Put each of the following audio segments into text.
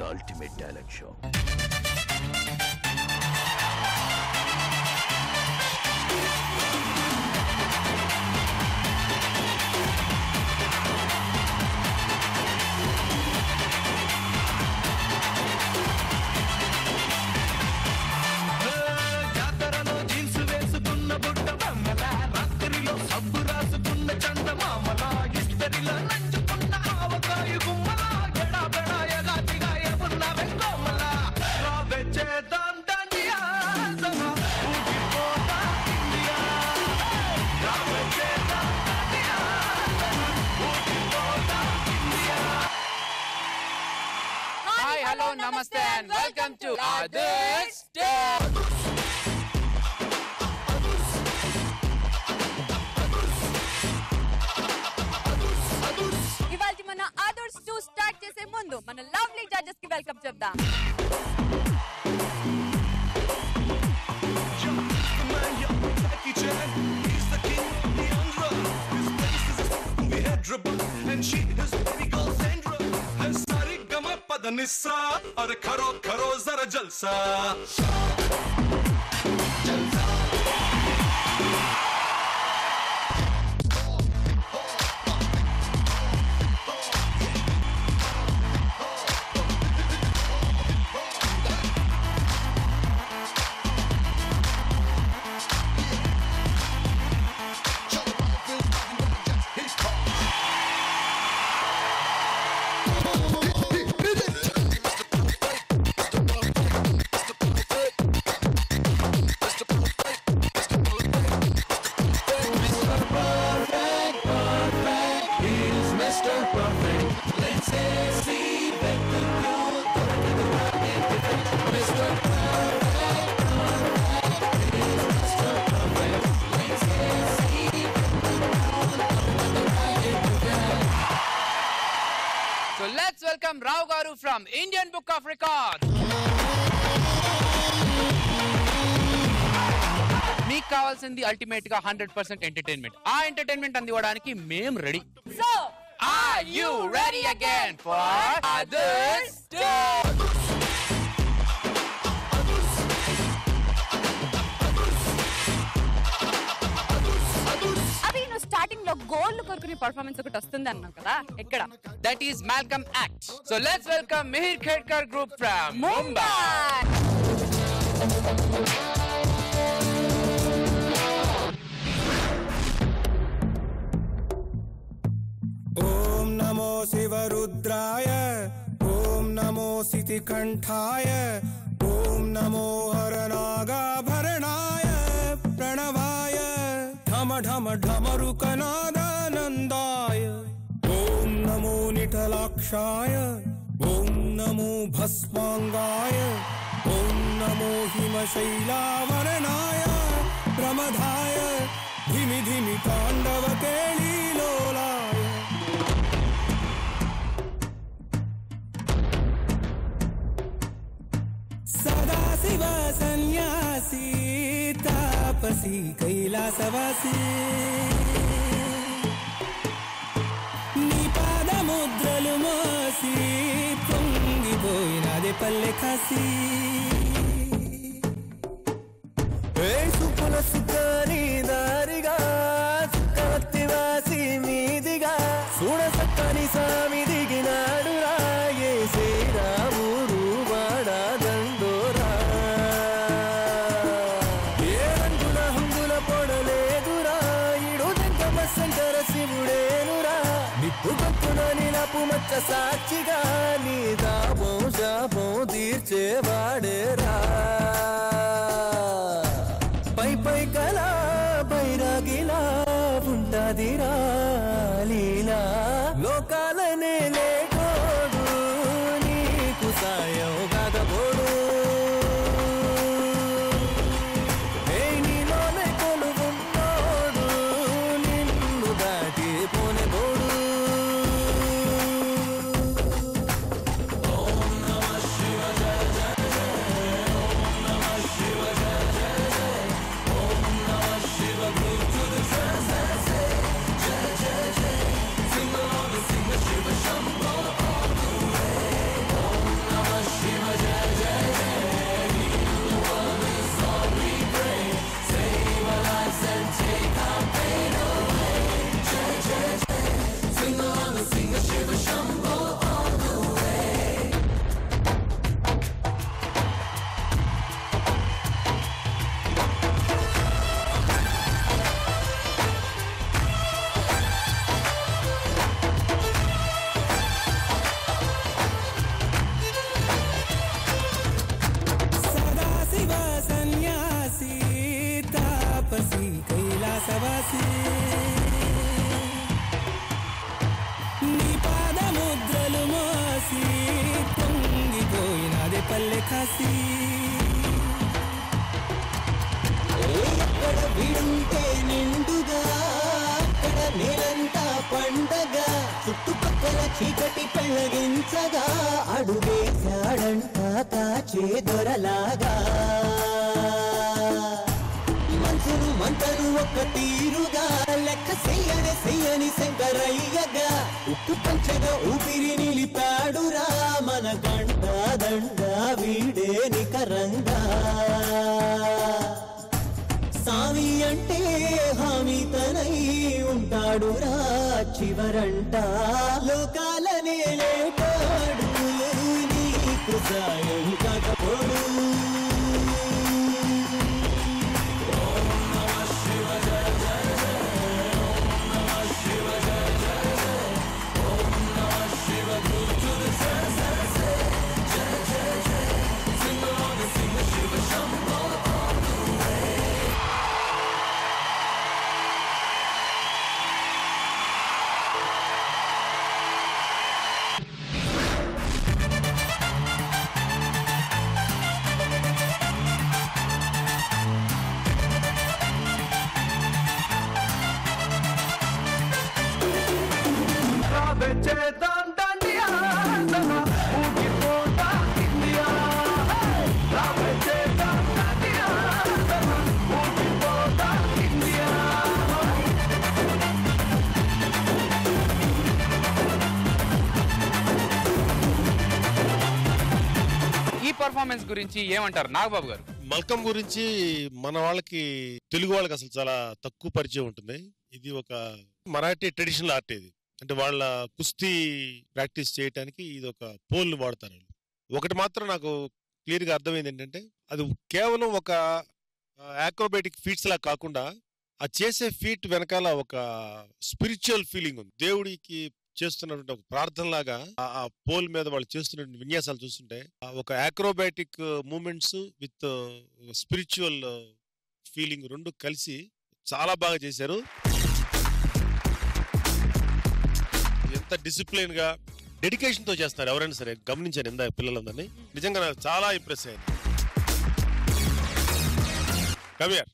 ultimate dialect show. Hello, namaste and welcome to Others Too. ఇవాల్టి మన Others Too start చేసే ముందు మన లవ్లీ జడ్జెస్ కి వెల్కమ్ చెప్దాం. And she is baby girl Sandra and sari gama padanissa aur karo karo zara jalsa jalsa So let's welcome Rao Garu from Indian Book of Records. మీకు కావాల్సింది ultimate గా 100% entertainment. ఆ entertainment అందివ్వడానికి మేము ready. So Are you ready again for Others Too? అవి నువ్వు starting లో gold కొరుకుని performance ఒకటి వస్తుంది అన్నావు కదా, ఎక్కడ? That is Malcolm Act. So let's welcome Mihir Khedkar group from Mumbai. ओम नमो शिवरुद्राय ओम नमो सितिकंठाय ओम नमो हरनागाभरणाय प्रणवाय ढम ढम ढमरुकनादानन्दाय ओम नमो निठलाक्षाय ओम नमो भस्मांगाय ओम नमो हिमशैलावरणाय प्रमदाय धिमि धिमि तांडव केळीलोलाय सदाशिव सन्यासी तापसी कैलासवासी नी पादमुद्रलु मोसी పొంగిపోయినదే పల్లె కాసి సుపుల సుఖని దారిగా సుఖవత్తి వాసి మీదిగా చూడ సక్కని సామి దిగినాడు రాయే శ్రీరాముడు వాడా దండోరా ఏ రంగుల హంగుల పొడలేదురా ఇడు దగ్గ శంకర శివుడేనురా నిప్పు కప్పున నిలపు మచ్చ సాక్షిగా నీ దాపం శాపం తీర్చేవాడేరా పై పై కలా బైరాగిలా ఉంటదిరా లీలా లోకాలనే లేకోడు నీకు సాయం కాకపోడు నీలోనే కొలువున్నోడు నిన్ను దాటి పోనే పోడు పండగ చుట్టుపక్కల చీకటి పెళ్ళగించగా అడుగేశాడంట కాచే దొరలాగా మనసును మంటను ఒక్క తీరుగా లెక్క చెయ్యని శంకరయ్యగా ఉప్పు పంచగా ఊపిరి నిలిపాడురా మన గంట దండ వీడే నికరంగా సామి అంటే హామీ తనై ఉంటాడురా చివరంట లోకాలనే లేటాడు నీకు సాయం కాకపోడు పర్ఫార్మెన్స్ గురించి ఏమంటారు నాగబాబు గారు? మల్కం గురించి మన వాళ్ళకి తెలుగు వాళ్ళకి అసలు చాలా తక్కువ పరిచయం ఉంటుంది. ఇది ఒక మరాఠీ ట్రెడిషనల్ ఆర్ట్. ఇది అంటే వాళ్ళ కుస్తీ ప్రాక్టీస్ చేయడానికి ఇది ఒక పోల్ వాడతారు. ఒకటి మాత్రం నాకు క్లియర్ గా అర్థమైంది ఏంటంటే అది కేవలం ఒక యాక్రోబాటిక్ ఫీట్స్ లా కాకుండా ఆ చేసే ఫీట్ వెనకాల ఒక స్పిరిచువల్ ఫీలింగ్ ఉంది. దేవుడికి చేస్తున్నటువంటి ఒక ప్రార్థన లాగా ఆ పోల్ మీద వాళ్ళు చేస్తున్నటువంటి విన్యాసాలు చూస్తుంటే ఒక యాక్రోబాటిక్ మూమెంట్స్ విత్ స్పిరిచువల్ ఫీలింగ్ రెండు కలిసి చాలా బాగా చేశారు. ఎంత డిసిప్లిన్ గా డెడికేషన్ తో చేస్తున్నారు ఎవరైనా సరే. గమనించాను ఇందా పిల్లలందరినీ, నిజంగా నాకు చాలా ఇంప్రెస్ అయింది. కవియర్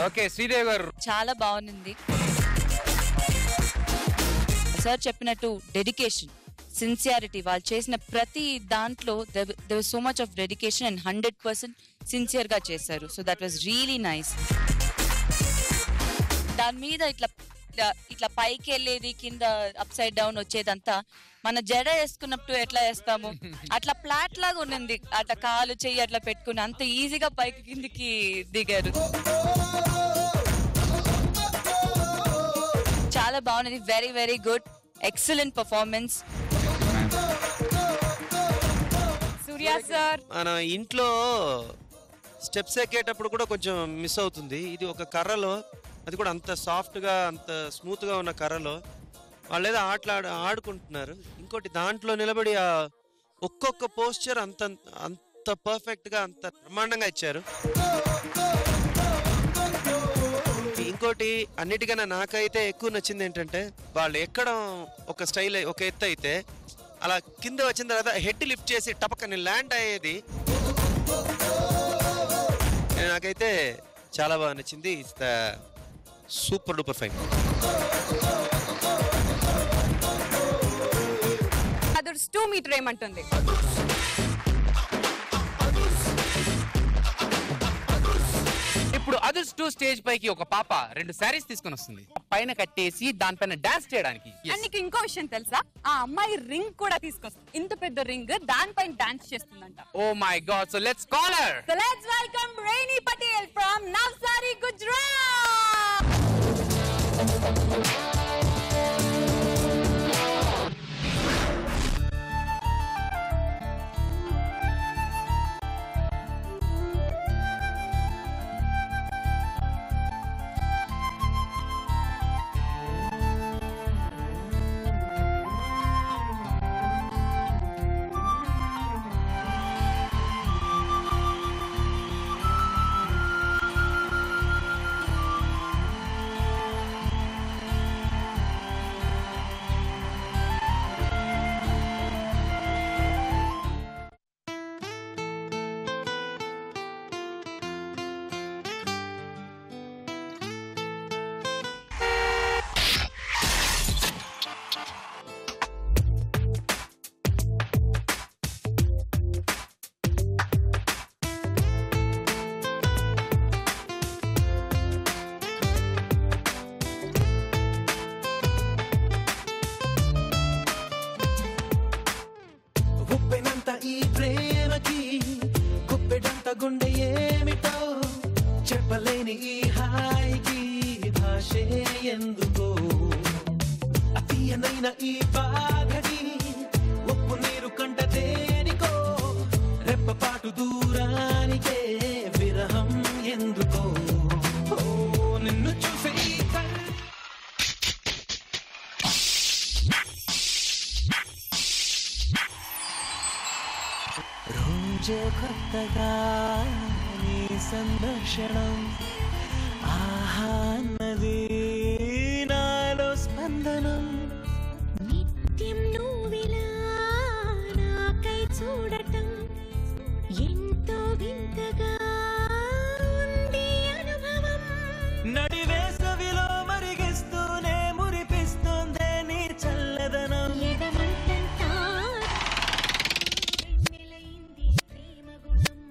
ఓకే, శ్రీదేవి గారు. చాలా బాగుంది సార్ చెప్పినట్టు. డెడికేషన్, సిన్సియారిటీ, వాళ్ళు చేసిన ప్రతి దాంట్లో there was so much of dedication and 100% sincere గా చేశారు. So that was really nice. దాని మీద ఇట్లా పైకి వెళ్ళేది, కింద అప్ సైడ్ డౌన్ వచ్చేదంతా మన జడ వేసుకున్నప్పుడు ఎట్లా వేస్తాము అట్లా ఫ్లాట్ లాగా ఉన్నింది. అట్లా కాలు చెయ్యి అట్లా పెట్టుకుని అంత ఈజీగా పైకి కిందికి దిగారు. చాలా బాగున్నది. Very very good, excellent performance. Surya sir, మన ఇంట్లో స్టెప్స్ ఎక్కేటప్పుడు కూడా కొంచెం మిస్ అవుతుంది. ఇది ఒక కర్రలో, అది కూడా అంత సాఫ్ట్గా అంత స్మూత్గా ఉన్న కర్రలో వాళ్ళు ఏదో ఆడుకుంటున్నారు. ఇంకోటి దాంట్లో నిలబడి ఆ ఒక్కొక్క పోస్చర్ అంత పర్ఫెక్ట్గా అంత బ్రహ్మాండంగా ఇచ్చారు. ఇంకోటి అన్నిటికన్నా నాకైతే ఎక్కువ నచ్చింది ఏంటంటే వాళ్ళు ఎక్కడం ఒక స్టైల్, ఒక ఎత్తు అయితే అలా కింద వచ్చిన తర్వాత హెడ్ లిఫ్ట్ చేసి టపక్కని ల్యాండ్ అయ్యేది నాకైతే చాలా బాగా నచ్చింది. It's the super duper fine. Others 2 meter ఏమంటుంది? ఇప్పుడు అదర్స్ 2 స్టేజ్ పైకి ఒక పాప 2 శారీస్ తీసుకొని వస్తుంది, పైన కట్టేసి దానిపైన డాన్స్ చేయడానికి. అండ్ నీకు ఇంకో విషయం తెలుసా? ఆ అమ్మాయి రింగ్ కూడా తీసుకొస్తుంది. ఇంత పెద్ద రింగ్, దానిపైన డాన్స్ చేస్తుందంట. Oh my god, so let's call her. So let's welcome Raini Patel from Navsari, Gujarat. ఉన్న ఈ బాధని ఉప్పు నీరు కంట దేనికో రెప్పపాటు దూరానికే విరహం ఎందుకో నిన్ను చూసే రోజే కొత్తగా నీ సందర్శనం ఆహా అన్నది నాలో స్పందనం నిత్యం నువ్విలా నాకై చూడటం ఎంతో వింతగా ఉంది అనుభవం నడివేసవిలో మరిగిస్తూనే మురిపిస్తుందే నీ చల్లదనం ఎదమంతంతా నెలయింది ప్రేమ గుణం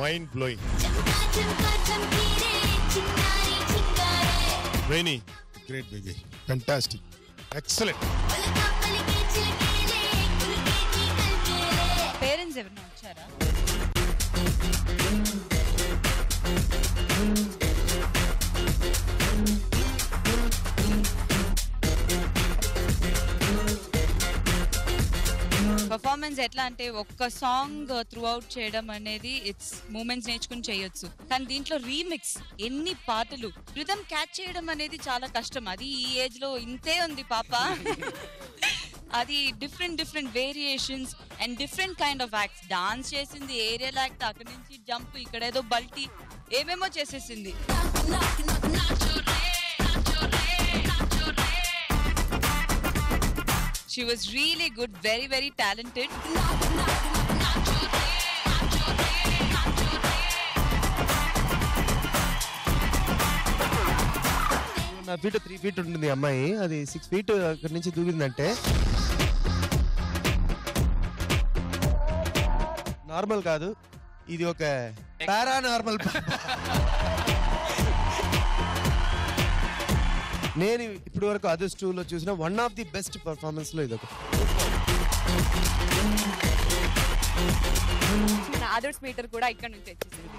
mind blowing. Very great baby, fantastic, excellent. Parents ఎవరైనా వచ్చారా? పర్ఫార్మెన్స్ ఎట్లా అంటే ఒక్క సాంగ్ త్రూ అవుట్ చేయడం అనేది ఇట్స్ మూమెంట్స్ నేర్చుకుని చేయొచ్చు, కానీ దీంట్లో రీమిక్స్ ఎన్ని పాటలు, రిథమ్ క్యాచ్ చేయడం అనేది చాలా కష్టం. అది ఈ ఏజ్ లో ఇంతే ఉంది పాప. అది different variations and different kind of acts. Dance చేసింది, ఏరియల్ యాక్ట్, అక్కడి నుంచి జంప్, ఇక్కడ ఏదో బల్టీ, ఏమేమో చేసేసింది. She was really good, very talented. నా ఫీట్ 3 feet ఉంటుంది అమ్మాయి, అది 6 feet అక్కడి నుంచి దూకిందంటే నార్మల్ కాదు, ఇది ఒక పారానార్మల్. నేను ఇప్పటి వరకు అదర్స్ 2లో చూసిన one of the best performance లో ఇదొక. ఆదర్శ్ మీటర్ కూడా ఇక్కడ నుంచి వచ్చేసింది.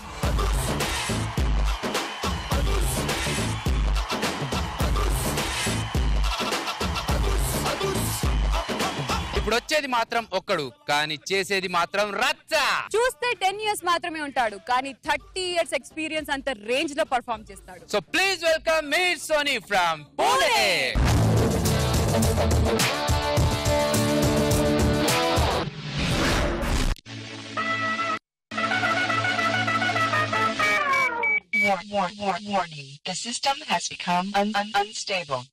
ఇప్పుడు వచ్చేది మాత్రం ఒక్కడు, కానీ చేసేది మాత్రం రచ్చ. చూస్తే 10 years మాత్రమే ఉంటాడు, కానీ 30 years ఎక్స్పీరియన్స్ అంత రేంజ్ లో పర్ఫార్మ్ చేస్తాడు. So please welcome Mir Soni from Pune. Warning. The system has become unstable.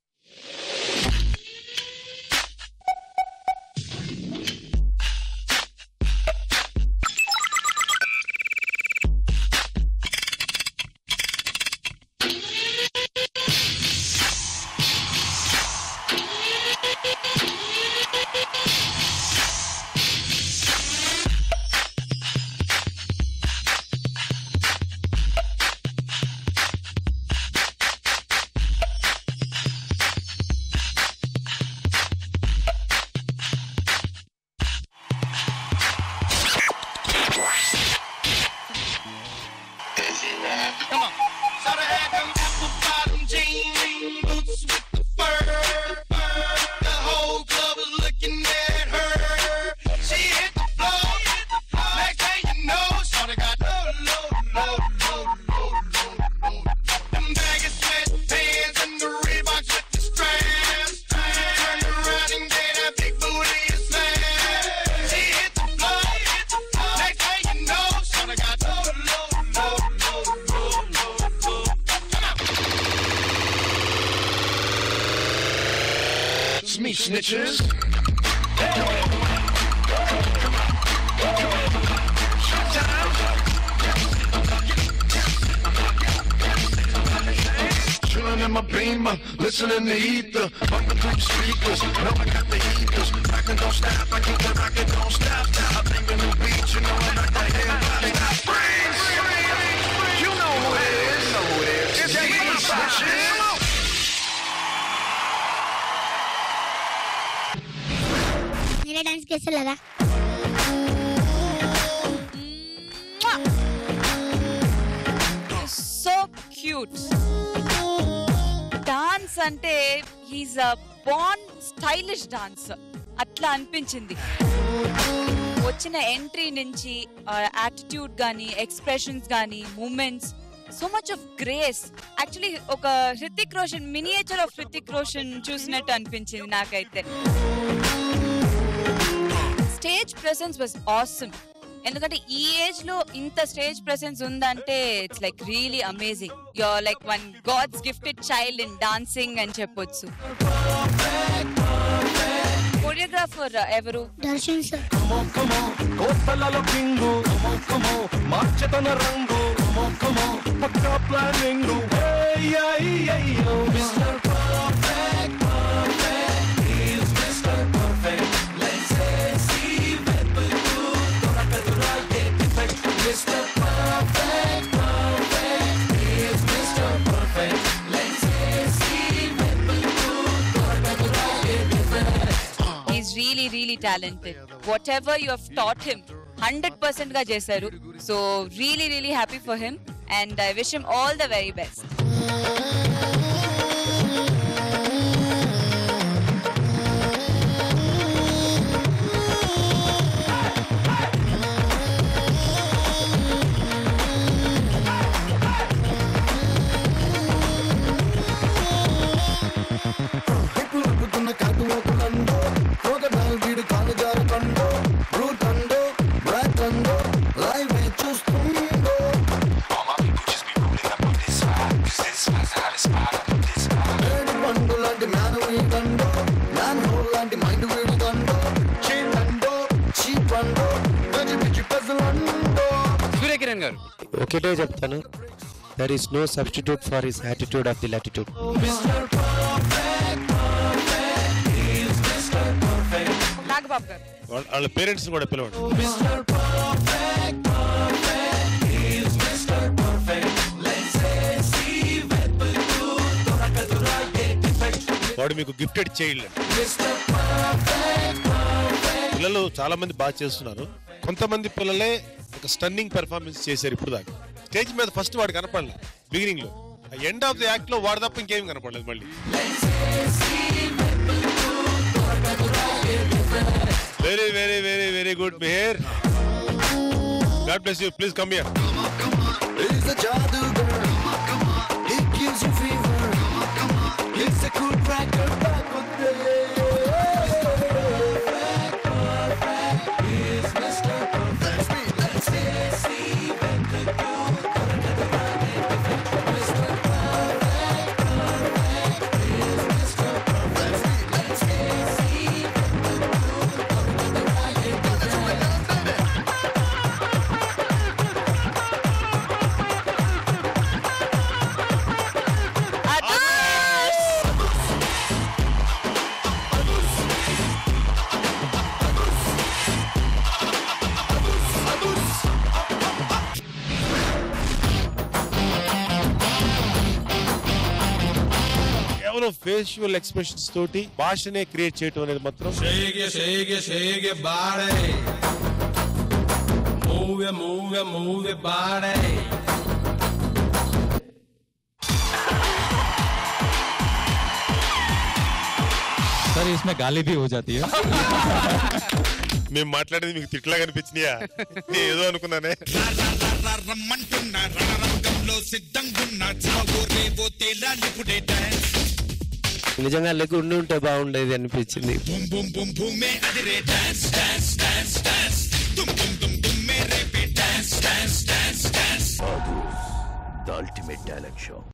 Snitches. Chillin' in my Beamer, listening to ether, bumping through the speakers. Know I got the heaters, rockin' don't stop. I keep the rockin' don't stop. I think a new beat, you know I like that everybody. Freeze! You know who it is. It's me, Snitches. मेरा dance कैसा लगा? So cute. Dance అంటే he's a born stylish dancer అట్లా అనిపించింది. వచ్చిన entry నుంచి attitude గానీ, expressions గానీ, movements, so much of grace. Actually ఒక హృతిక్ రోషన్, మినియేచర్ ఆఫ్ హృతిక్ రోషన్ చూసినట్టు అనిపించింది నాకైతే. Stage presence was awesome. ఎందుకంటే ఈ ఏజ్ లో ఇంత స్టేజ్ ప్రెసెన్స్ ఉందంటే it's like really amazing. You are like one god's gifted child in dancing అని చెప్పొచ్చు. కొరియోగ్రాఫర్ ఎవరు? దర్శన్ సార్. కోస్తలలో కింగు మార్చతన రంగు పక్కా planning mister perfect perfect is mister perfect let's see వెతుకు దొరకదురాగే defect mister perfect perfect is mister perfect let's see వెతుకు దొరకదురాగే defect. He's really, really talented. Whatever you have taught him, 100% గా చేశారు. So really, really happy for him, and I wish him all the very best. Surya Kiran గారు, ఒకటే చెప్తాను, there is no substitute for his attitude of the latitude. Nagababu గారు. వాళ్ళ parents కూడా పిలవండి. వాడు మీకు గిఫ్టెడ్ చైల్డ్. పిల్లలు చాలా మంది బాగా చేస్తున్నారు. కొంతమంది పిల్లలే ఒక ఒక స్టన్నింగ్ పెర్ఫార్మెన్స్ చేశారు ఇప్పుడు దాకా. స్టేజ్ మీద ఫస్ట్ వాడు కనపడలే బిగినింగ్ లో, ఎండ్ ఆఫ్ ది యాక్ట్ లో వాడు తప్ప ఇంకేం కనపడలేదు మళ్ళీ. Very very very very good Mihir. God bless you. Please come here. He's a jadugar. He gives you fever. He's a cool cracker back with the He's Mr. Perfect. Let's see when the Mr. Perfect. He's Mr. Perfect. Let's see కేవలం facial expressions తోటి భాషనే create చేయటం అనేది మాత్రం Shake it, body. Move it, body. Sir इसमें गाली भी हो जाती है. మేము మాట్లాడేది మీకు తిట్లాగా అనిపించినాయా? నేను ఏదో అనుకున్నానే. నిజంగా లెగ్ ఉంటే బాగుండేది అనిపించింది. the ultimate talent show.